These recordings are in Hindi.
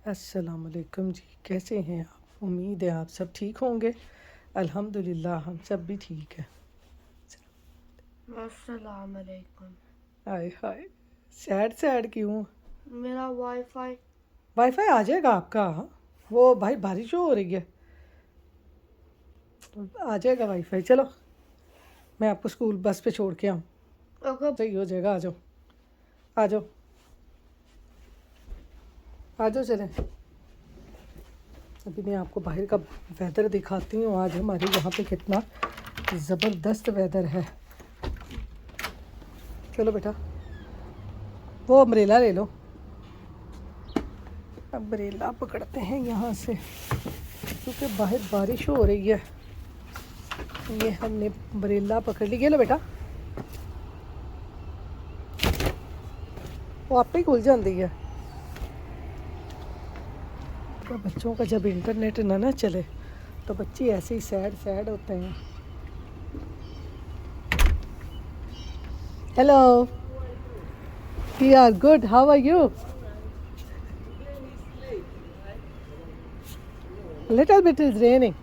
अस्सलाम वालेकुम जी। कैसे हैं आप? उम्मीद है आप सब ठीक होंगे। अल्हम्दुलिल्लाह हम सब भी ठीक है। अस्सलाम वालेकुम। हाय हाय, सैड सैड क्यों? मेरा वाईफाई वाईफाई आ जाएगा आपका। वो भाई बारिश हो रही है, आ जाएगा वाईफाई। चलो मैं आपको स्कूल बस पे छोड़ के आऊँ, अगर सही हो जाएगा। आ जाओ आ जाओ आ जाओ, चलें। अभी मैं आपको बाहर का वेदर दिखाती हूँ। आज हमारे यहाँ पे कितना ज़बरदस्त वेदर है। चलो बेटा, वो अम्ब्रेला ले लो। अम्ब्रेला पकड़ते हैं यहाँ से, क्योंकि बाहर बारिश हो रही है। ये हमने अम्ब्रेला पकड़ ली। ये लो बेटा, वो आपे ही खुल जाती है। तो बच्चों का जब इंटरनेट ना चले तो बच्चे ऐसे ही सैड सैड होते हैं। Hello, we are good, how are you? Little bit is raining.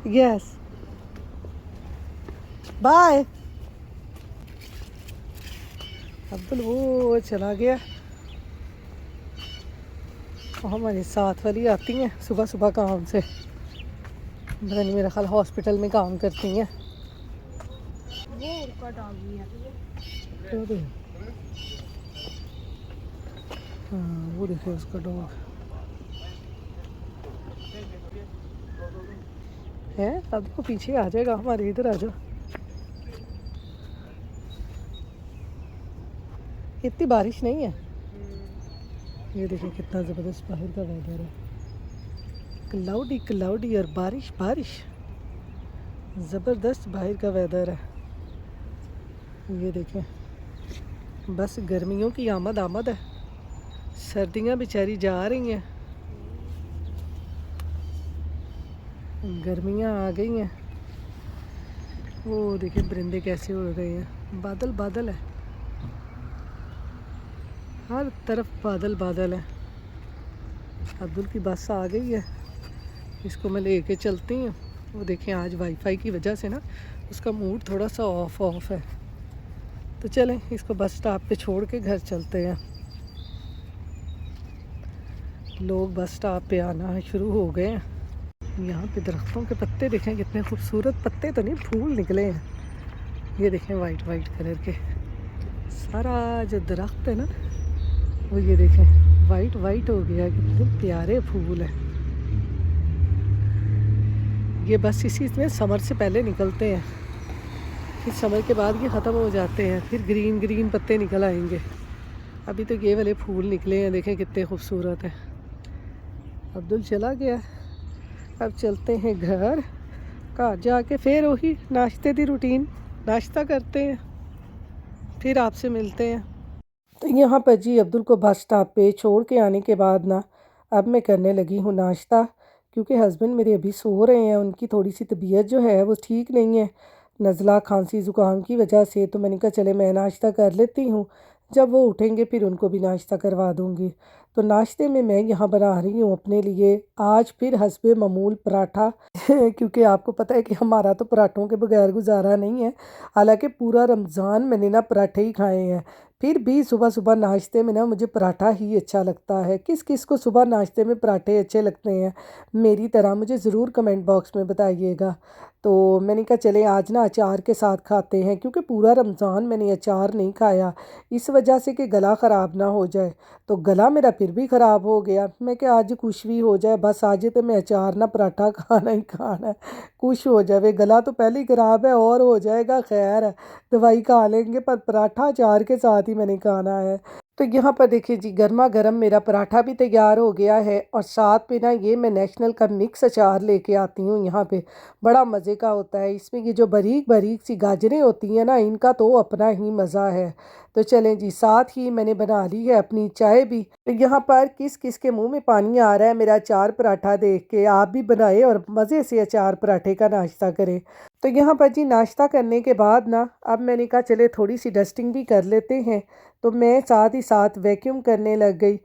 Yes, bye. Abdul वो चला गया। और हमारे साथ वाली आती हैं सुबह सुबह काम से, पता नहीं मेरा ख्याल हॉस्पिटल में काम करती हैं। वो उनका डाली है। हाँ वो देखिए उसका डॉग है। अब वो पीछे आ जाएगा हमारे, इधर आ जाओ। इतनी बारिश नहीं है। ये देखिए कितना ज़बरदस्त बाहर का वेदर है। क्लाउडी क्लाउडी और बारिश बारिश, ज़बरदस्त बाहर का वेदर है। ये देखें, बस गर्मियों की आमद आमद है। सर्दियाँ बेचारी जा रही हैं, गर्मियाँ आ गई हैं। वो देखिए परिंदे कैसे उड़ रहे हैं। बादल बादल है, हर तरफ बादल बादल है। अब्दुल की बस आ गई है, इसको मैं लेके चलती हूँ। वो देखें आज वाईफाई की वजह से ना उसका मूड थोड़ा सा ऑफ ऑफ है। तो चलें इसको बस स्टॉप पे छोड़ के घर चलते हैं। लोग बस स्टॉप पे आना शुरू हो गए हैं। यहाँ पे दरख्तों के पत्ते देखें कितने खूबसूरत, पत्ते तो नहीं फूल निकले हैं। ये देखें वाइट वाइट कलर के, सारा जो दरख्त है ना वो ये देखें वाइट वाइट हो गया। कितने प्यारे फूल हैं। ये बस इसी में समर से पहले निकलते हैं, फिर समर के बाद ये ख़त्म हो जाते हैं, फिर ग्रीन ग्रीन पत्ते निकल आएंगे। अभी तो ये वाले फूल निकले हैं, देखें कितने खूबसूरत हैं। अब्दुल चला गया, अब चलते हैं घर। घर जाके फिर वही नाश्ते की रूटीन, नाश्ता करते हैं, फिर आपसे मिलते हैं। तो यहाँ पर जी अब्दुल को बस स्टॉप पे छोड़ के आने के बाद ना अब मैं करने लगी हूँ नाश्ता, क्योंकि हस्बैंड मेरे अभी सो रहे हैं। उनकी थोड़ी सी तबीयत जो है वो ठीक नहीं है, नज़ला खांसी ज़ुकाम की वजह से। तो मैंने कहा चले मैं नाश्ता कर लेती हूँ, जब वो उठेंगे फिर उनको भी नाश्ता करवा दूँगी। तो नाश्ते में मैं यहाँ बना रही हूँ अपने लिए आज फिर हस्बे मामूल पराठा क्योंकि आपको पता है कि हमारा तो पराठों के बगैर गुजारा नहीं है। हालांकि पूरा रमज़ान मैंने ना पराठे ही खाए हैं, फिर भी सुबह सुबह नाश्ते में ना मुझे पराठा ही अच्छा लगता है। किस किस को सुबह नाश्ते में पराठे अच्छे लगते हैं मेरी तरह, मुझे ज़रूर कमेंट बॉक्स में बताइएगा। तो मैंने कहा चले आज ना अचार के साथ खाते हैं, क्योंकि पूरा रमज़ान मैंने अचार नहीं खाया इस वजह से कि गला ख़राब ना हो जाए। तो गला मेरा फिर भी ख़राब हो गया। मैं क्या आज कुछ भी हो जाए, बस आज तो मैं अचार ना पराठा खाना ही खाना है, कुछ हो जाए। गला तो पहले ही ख़राब है और हो जाएगा, खैर है, दवाई खा लेंगे, पर पराठा अचार के साथ ही मैंने खाना है। तो यहाँ पर देखिए जी गर्मा गर्म मेरा पराठा भी तैयार हो गया है, और साथ में ना ये मैं नेशनल का मिक्स अचार लेके आती हूँ यहाँ पे, बड़ा मज़े का होता है। इसमें ये जो बारीक बारीक सी गाजरें होती हैं ना, इनका तो अपना ही मज़ा है। तो चलें जी, साथ ही मैंने बना ली है अपनी चाय भी। तो यहाँ पर किस किस के मुंह में पानी आ रहा है मेरा अचार पराठा देख के। आप भी बनाए और मज़े से अचार पराठे का नाश्ता करें। तो यहाँ पर जी नाश्ता करने के बाद ना अब मैंने कहा चले थोड़ी सी डस्टिंग भी कर लेते हैं। तो मैं साथ ही साथ वैक्यूम करने लग गई,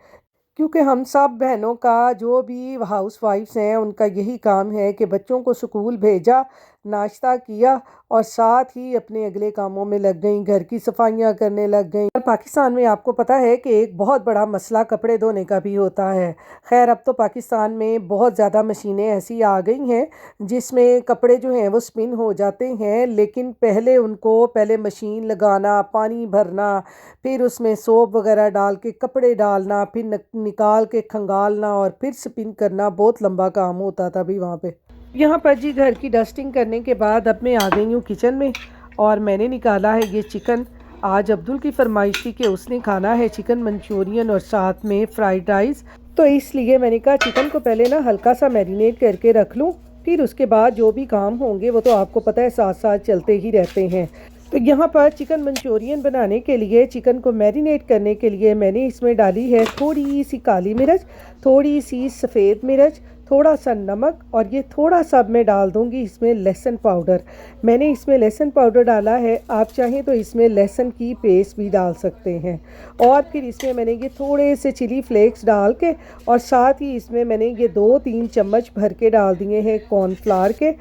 क्योंकि हम सब बहनों का, जो भी हाउस वाइफ्स हैं, उनका यही काम है कि बच्चों को स्कूल भेजा, नाश्ता किया और साथ ही अपने अगले कामों में लग गई, घर की सफाइयाँ करने लग गई। और पाकिस्तान में आपको पता है कि एक बहुत बड़ा मसला कपड़े धोने का भी होता है। खैर, अब तो पाकिस्तान में बहुत ज़्यादा मशीनें ऐसी आ गई हैं जिसमें कपड़े जो हैं वो स्पिन हो जाते हैं, लेकिन पहले मशीन लगाना, पानी भरना, फिर उसमें सोप वगैरह डाल के कपड़े डालना, फिर निकाल के खंगालना और फिर स्पिन करना, बहुत लंबा काम होता था भी वहाँ पे। यहाँ पर जी घर की डस्टिंग करने के बाद अब मैं आ गई हूँ किचन में और मैंने निकाला है ये चिकन। आज अब्दुल की फरमाइश थी कि उसने खाना है चिकन मंचूरियन और साथ में फ्राइड राइस, तो इसलिए मैंने कहा चिकन को पहले ना हल्का सा मैरिनेट करके रख लूँ, फिर उसके बाद जो भी काम होंगे वो तो आपको पता है साथ साथ चलते ही रहते हैं। तो यहाँ पर चिकन मंचूरियन बनाने के लिए, चिकन को मैरिनेट करने के लिए मैंने इसमें डाली है थोड़ी सी काली मिर्च, थोड़ी सी सफ़ेद मिर्च, थोड़ा सा नमक और ये थोड़ा सा मैं डाल दूँगी इसमें लहसुन पाउडर। मैंने इसमें लहसुन पाउडर डाला है, आप चाहें तो इसमें लहसुन की पेस्ट भी डाल सकते हैं। और फिर इसमें मैंने ये थोड़े से चिली फ्लेक्स डाल के और साथ ही इसमें मैंने ये 2-3 चम्मच भर के डाल दिए हैं कॉर्नफ्लावर के।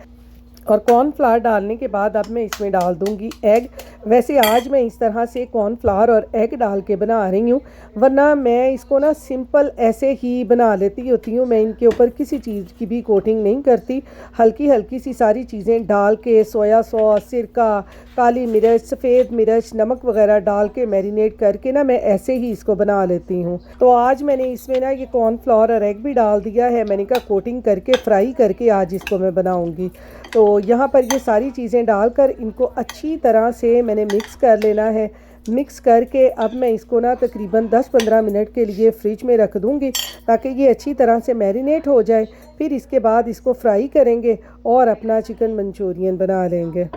और कॉर्नफ्लावर डालने के बाद अब मैं इसमें डाल दूंगी एग। वैसे आज मैं इस तरह से कॉर्नफ्लावर और एग डाल के बना रही हूँ, वरना मैं इसको ना सिंपल ऐसे ही बना लेती होती हूँ। मैं इनके ऊपर किसी चीज़ की भी कोटिंग नहीं करती, हल्की हल्की सी सारी चीज़ें डाल के सोया सॉस, सिरका, काली मिर्च, सफ़ेद मिर्च, नमक वगैरह डाल के मैरिनेट करके ना मैं ऐसे ही इसको बना लेती हूँ। तो आज मैंने इसमें ना ये कॉर्नफ्लावर और एग भी डाल दिया है। मैंने कहा कोटिंग करके फ्राई करके आज इसको मैं बनाऊँगी। तो यहाँ पर ये सारी चीज़ें डालकर इनको अच्छी तरह से मैंने मिक्स कर लेना है। मिक्स करके अब मैं इसको ना तकरीबन 10-15 मिनट के लिए फ्रिज में रख दूँगी ताकि ये अच्छी तरह से मैरिनेट हो जाए। फिर इसके बाद इसको फ्राई करेंगे और अपना चिकन मंचूरियन बना लेंगे।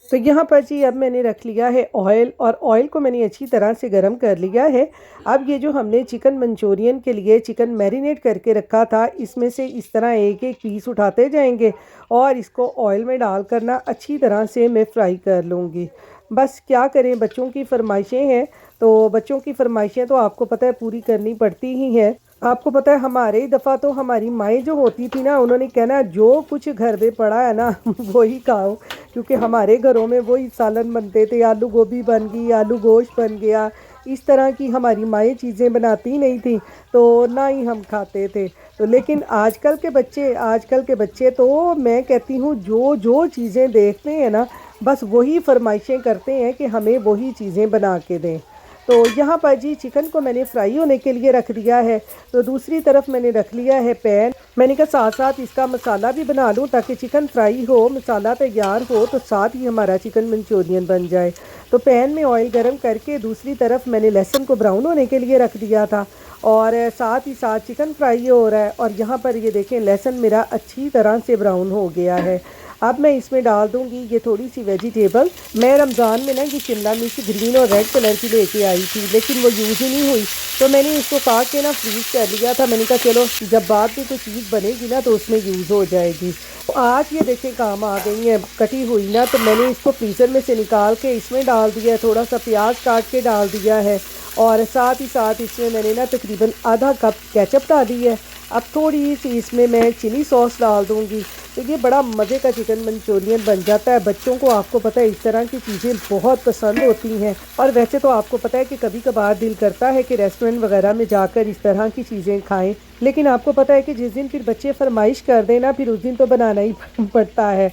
तो यहाँ पर जी अब मैंने रख लिया है ऑयल, और ऑयल को मैंने अच्छी तरह से गर्म कर लिया है। अब ये जो हमने चिकन मंचूरियन के लिए चिकन मैरिनेट करके रखा था, इसमें से इस तरह एक एक पीस उठाते जाएंगे और इसको ऑयल में डाल कर ना अच्छी तरह से मैं फ्राई कर लूँगी। बस क्या करें, बच्चों की फरमाइशें हैं, तो बच्चों की फरमाइशें तो आपको पता है पूरी करनी पड़ती ही हैं। आपको पता है हमारे ही दफ़ा तो हमारी माएँ जो होती थी ना, उन्होंने कहना जो कुछ घर में पड़ा है ना वही खाओ, क्योंकि हमारे घरों में वही सालन बनते थे, आलू गोभी बन गई, आलू गोश्त बन गया, इस तरह की हमारी माएँ चीज़ें बनाती नहीं थी, तो ना ही हम खाते थे। तो लेकिन आजकल के बच्चे तो मैं कहती हूँ जो जो चीज़ें देखते हैं ना, बस वही फरमाइशें करते हैं कि हमें वही चीज़ें बना के दें। तो यहाँ पर जी चिकन को मैंने फ्राई होने के लिए रख दिया है, तो दूसरी तरफ मैंने रख लिया है पैन। मैंने कहा साथ साथ इसका मसाला भी बना लूँ ताकि चिकन फ्राई हो, मसाला तैयार हो, तो साथ ही हमारा चिकन मंचूरियन बन जाए। तो पैन में ऑयल गरम करके दूसरी तरफ मैंने लहसुन को ब्राउन होने के लिए रख दिया था और साथ ही साथ चिकन फ्राई हो रहा है। और यहाँ पर ये देखें लहसुन मेरा अच्छी तरह से ब्राउन हो गया है। अब मैं इसमें डाल दूंगी ये थोड़ी सी वेजिटेबल। मैं रमज़ान में ना ये शिमला मिर्च ग्रीन और रेड कलर की लेके आई थी, लेकिन वो यूज़ ही नहीं हुई, तो मैंने इसको काट के ना फ्रीज कर लिया था। मैंने कहा चलो जब बाद में कोई चीज़ बनेगी ना तो उसमें यूज़ हो जाएगी। तो आज ये देखें काम आ गई है कटी हुई ना, तो मैंने इसको फ्रीज़र में से निकाल के इसमें डाल दिया है। थोड़ा सा प्याज काट के डाल दिया है और साथ ही साथ इसमें मैंने ना तकरीबन आधा कप केचप डाली है। अब थोड़ी सी इसमें मैं चिली सॉस डाल दूँगी, तो ये बड़ा मज़े का चिकन मंचूरियन बन जाता है। बच्चों को आपको पता है इस तरह की चीज़ें बहुत पसंद होती हैं, और वैसे तो आपको पता है कि कभी कभार दिल करता है कि रेस्टोरेंट वगैरह में जाकर इस तरह की चीज़ें खाएं, लेकिन आपको पता है कि जिस दिन फिर बच्चे फरमाइश कर देना फिर उस दिन तो बनाना ही पड़ता है।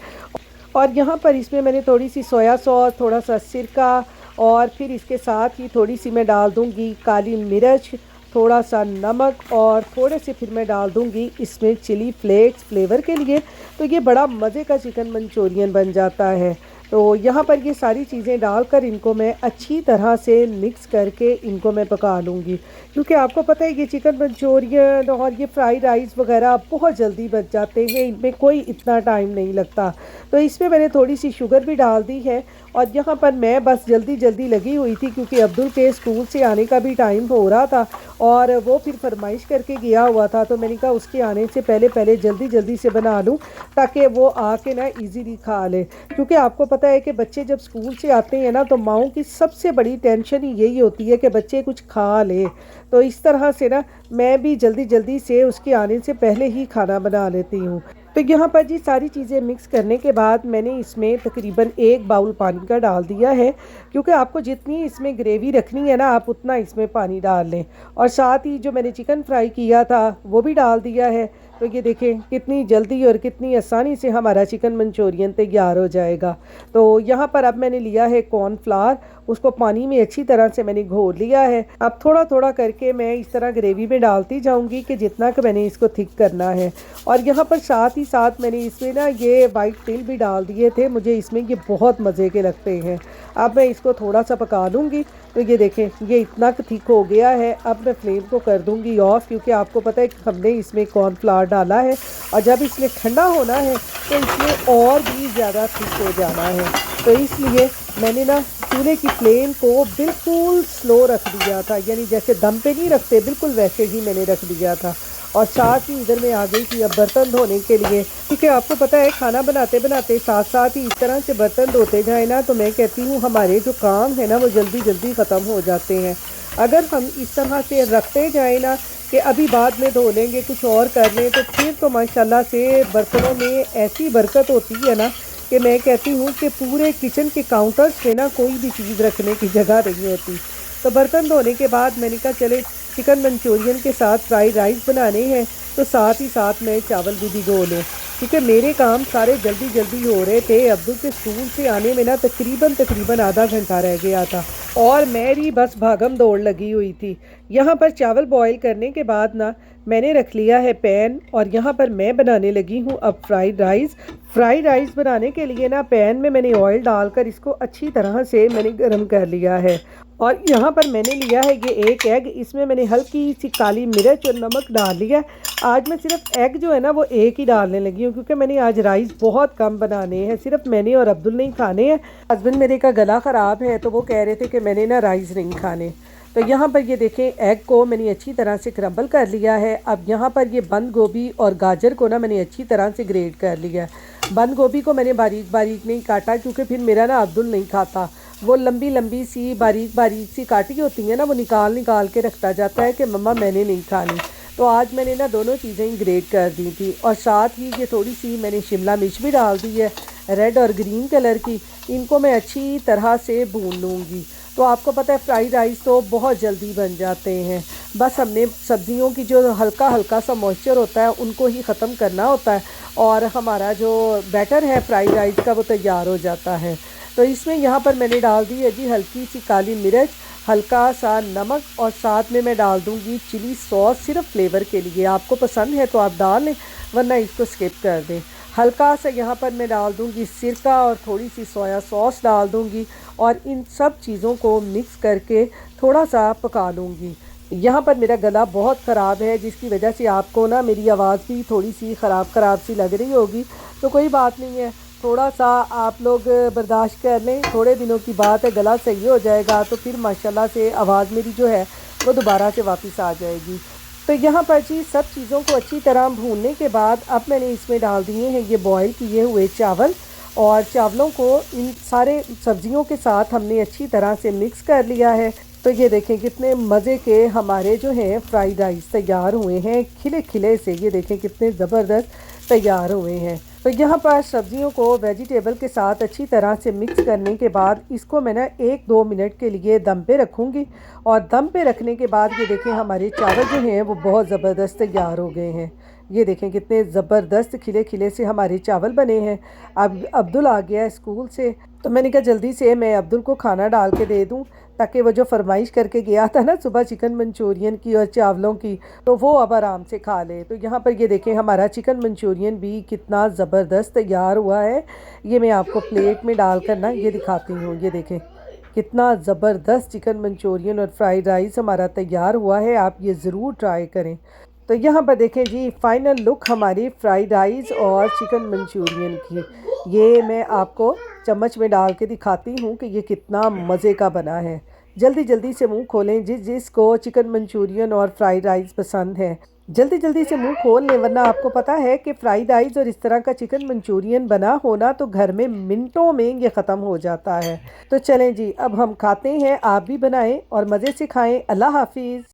और यहाँ पर इसमें मैंने थोड़ी सी सोया सॉस, थोड़ा सा सिरका और फिर इसके साथ ही थोड़ी सी मैं डाल दूँगी काली मिर्च, थोड़ा सा नमक और थोड़े से फिर मैं डाल दूँगी इसमें चिली फ्लेक्स फ्लेवर के लिए। तो ये बड़ा मज़े का चिकन मंचूरियन बन जाता है। तो यहाँ पर ये सारी चीज़ें डालकर इनको मैं अच्छी तरह से मिक्स करके इनको मैं पका लूँगी, क्योंकि आपको पता है ये चिकन मंचूरियन और ये फ्राइड राइस वगैरह बहुत जल्दी बन जाते हैं, इनमें कोई इतना टाइम नहीं लगता। तो इसमें मैंने थोड़ी सी शुगर भी डाल दी है और यहाँ पर मैं बस जल्दी जल्दी लगी हुई थी क्योंकि अब्दुल के स्कूल से आने का भी टाइम हो रहा था और वो फिर फरमाइश करके गया हुआ था। तो मैंने कहा उसके आने से पहले पहले जल्दी जल्दी से बना लूँ ताकि वो आके ना इजीली खा ले। क्योंकि आपको पता है कि बच्चे जब स्कूल से आते हैं ना तो माओं की सबसे बड़ी टेंशन ही यही होती है कि बच्चे कुछ खा ले। तो इस तरह से ना मैं भी जल्दी जल्दी से उसके आने से पहले ही खाना बना लेती हूँ। तो यहाँ पर जी सारी चीज़ें मिक्स करने के बाद मैंने इसमें तकरीबन 1 बाउल पानी का डाल दिया है क्योंकि आपको जितनी इसमें ग्रेवी रखनी है ना आप उतना इसमें पानी डाल लें। और साथ ही जो मैंने चिकन फ्राई किया था वो भी डाल दिया है। तो ये देखें कितनी जल्दी और कितनी आसानी से हमारा चिकन मंचूरियन तैयार हो जाएगा। तो यहाँ पर अब मैंने लिया है कॉर्नफ्लावर, उसको पानी में अच्छी तरह से मैंने घोल लिया है। अब थोड़ा थोड़ा करके मैं इस तरह ग्रेवी में डालती जाऊंगी कि जितना कि मैंने इसको थिक करना है। और यहाँ पर साथ ही साथ मैंने इसमें ना ये वाइट तिल भी डाल दिए थे, मुझे इसमें ये बहुत मज़े के लगते हैं। अब मैं इसको थोड़ा सा पका लूँगी। तो ये देखें ये इतना थिक हो गया है। अब मैं फ्लेम को कर दूँगी ऑफ क्योंकि आपको पता है कि हमने इसमें कॉर्नफ्लावर डाला है और जब इसमें ठंडा होना है तो इसमें और भी ज़्यादा थिक हो जाना है। तो इसलिए मैंने ना चूल्हे की फ्लेम को बिल्कुल स्लो रख दिया था, यानी जैसे दम पे नहीं रखते बिल्कुल वैसे ही मैंने रख दिया था। और साथ ही इधर मैं आ गई थी अब बर्तन धोने के लिए क्योंकि आपको पता है खाना बनाते बनाते साथ साथ ही इस तरह से बर्तन धोते जाए ना तो मैं कहती हूँ हमारे जो काम है ना वो जल्दी जल्दी ख़त्म हो जाते हैं। अगर हम इस तरह से रखते जाए ना कि अभी बाद में धो लेंगे कुछ और कर लें तो फिर तो माशाल्लाह से बर्तनों में ऐसी बरकत होती है ना कि मैं कहती हूँ कि पूरे किचन के काउंटर्स पे ना कोई भी चीज़ रखने की जगह नहीं होती। तो बर्तन धोने के बाद मैंने कहा चले चिकन मंचूरियन के साथ फ्राइड राइस बनाने हैं तो साथ ही साथ मैं चावल भी भिगो लूँ क्योंकि मेरे काम सारे जल्दी जल्दी हो रहे थे। अब्दुल के स्कूल से आने में ना तकरीबन आधा घंटा रह गया था और मेरी बस भागम दौड़ लगी हुई थी। यहाँ पर चावल बॉईल करने के बाद ना मैंने रख लिया है पैन और यहाँ पर मैं बनाने लगी हूँ अब फ्राइड राइस। फ्राइड राइस बनाने के लिए ना पैन में मैंने ऑयल डालकर इसको अच्छी तरह से मैंने गर्म कर लिया है। और यहाँ पर मैंने लिया है ये 1 एग, इसमें मैंने हल्की सी काली मिर्च और नमक डाल लिया। आज मैं सिर्फ एग जो है ना वो 1 ही डालने लगी हूँ क्योंकि मैंने आज राइस बहुत कम बनाने हैं, सिर्फ मैंने और अब्दुल नहीं खाने हैं। हस्बैंड मेरे का गला ख़राब है तो वो कह रहे थे कि मैंने ना राइस नहीं खाने। तो यहाँ पर ये देखें एग को मैंने अच्छी तरह से क्रम्बल कर लिया है। अब यहाँ पर ये बंद गोभी और गाजर को ना मैंने अच्छी तरह से ग्रेट कर लिया है। बंद गोभी को मैंने बारीक बारीक नहीं काटा क्योंकि फिर मेरा ना अब्दुल नहीं खाता, वो लंबी लंबी सी बारीक बारीक सी काटी होती है ना वो निकाल के रखता जाता है कि मम्मा मैंने नहीं खानी। तो आज मैंने ना दोनों चीज़ें ग्रेट कर दी थी और साथ ही ये थोड़ी सी मैंने शिमला मिर्च भी डाल दी है रेड और ग्रीन कलर की। इनको मैं अच्छी तरह से भून लूँगी। तो आपको पता है फ्राइड राइस तो बहुत जल्दी बन जाते हैं, बस हमने सब्जियों की जो हल्का हल्का सा मॉइस्चर होता है उनको ही ख़त्म करना होता है और हमारा जो बैटर है फ्राइड राइस का वो तैयार हो जाता है। तो इसमें यहाँ पर मैंने डाल दी है जी हल्की सी काली मिर्च, हल्का सा नमक और साथ में मैं डाल दूँगी चिली सॉस सिर्फ फ्लेवर के लिए। आपको पसंद है तो आप डाल लें वरना इसको स्किप कर दें। हल्का सा यहाँ पर मैं डाल दूँगी सिरका और थोड़ी सी सोया सॉस डाल दूँगी और इन सब चीज़ों को मिक्स करके थोड़ा सा पका लूँगी। यहाँ पर मेरा गला बहुत ख़राब है जिसकी वजह से आपको ना मेरी आवाज़ भी थोड़ी सी ख़राब सी लग रही होगी, तो कोई बात नहीं है, थोड़ा सा आप लोग बर्दाश्त कर लें। थोड़े दिनों की बात है, गला सही हो जाएगा तो फिर माशाल्लाह से आवाज़ मेरी जो है वो दोबारा से वापस आ जाएगी। तो यहाँ पर जी सब चीज़ों को अच्छी तरह भूनने के बाद अब मैंने इसमें डाल दिए हैं ये बॉईल किए हुए चावल और चावलों को इन सारे सब्जियों के साथ हमने अच्छी तरह से मिक्स कर लिया है। तो ये देखें कितने मज़े के हमारे जो हैं फ्राइड राइस तैयार हुए हैं खिले खिले से। ये देखें कितने ज़बरदस्त तैयार हुए हैं। तो यहाँ पर सब्जियों को वेजिटेबल के साथ अच्छी तरह से मिक्स करने के बाद इसको मैं ना 1-2 मिनट के लिए दम पे रखूँगी और दम पे रखने के बाद ये देखें हमारे चावल जो हैं वो बहुत ज़बरदस्त तैयार हो गए हैं। ये देखें कितने ज़बरदस्त खिले खिले से हमारे चावल बने हैं। अब अब्दुल आ गया है स्कूल से तो मैंने कहा जल्दी से मैं अब्दुल को खाना डाल के दे दूं ताकि वो जो फरमाइश करके गया था ना सुबह चिकन मंचूरियन की और चावलों की तो वो अब आराम से खा ले। तो यहाँ पर ये देखें हमारा चिकन मंचूरियन भी कितना ज़बरदस्त तैयार हुआ है। ये मैं आपको प्लेट में डाल कर ना ये दिखाती हूँ। ये देखें कितना ज़बरदस्त चिकन मंचूरियन और फ्राइड राइस हमारा तैयार हुआ है, आप ये ज़रूर ट्राई करें। तो यहाँ पर देखें जी फाइनल लुक हमारी फ्राइड राइस और चिकन मंचूरियन की। ये मैं आपको चम्मच में डाल के दिखाती हूँ कि ये कितना मज़े का बना है। जल्दी जल्दी से मुंह खोलें जिसको चिकन मंचूरियन और फ्राइड राइस पसंद है। जल्दी जल्दी से मुंह खोल लें, वरना आपको पता है कि फ्राइड राइस और इस तरह का चिकन मंचूरियन बना होना तो घर में मिनटों में ये ख़त्म हो जाता है। तो चलें जी, अब हम खाते हैं। आप भी बनाएं और मज़े से खाएं। अल्लाह हाफिज़।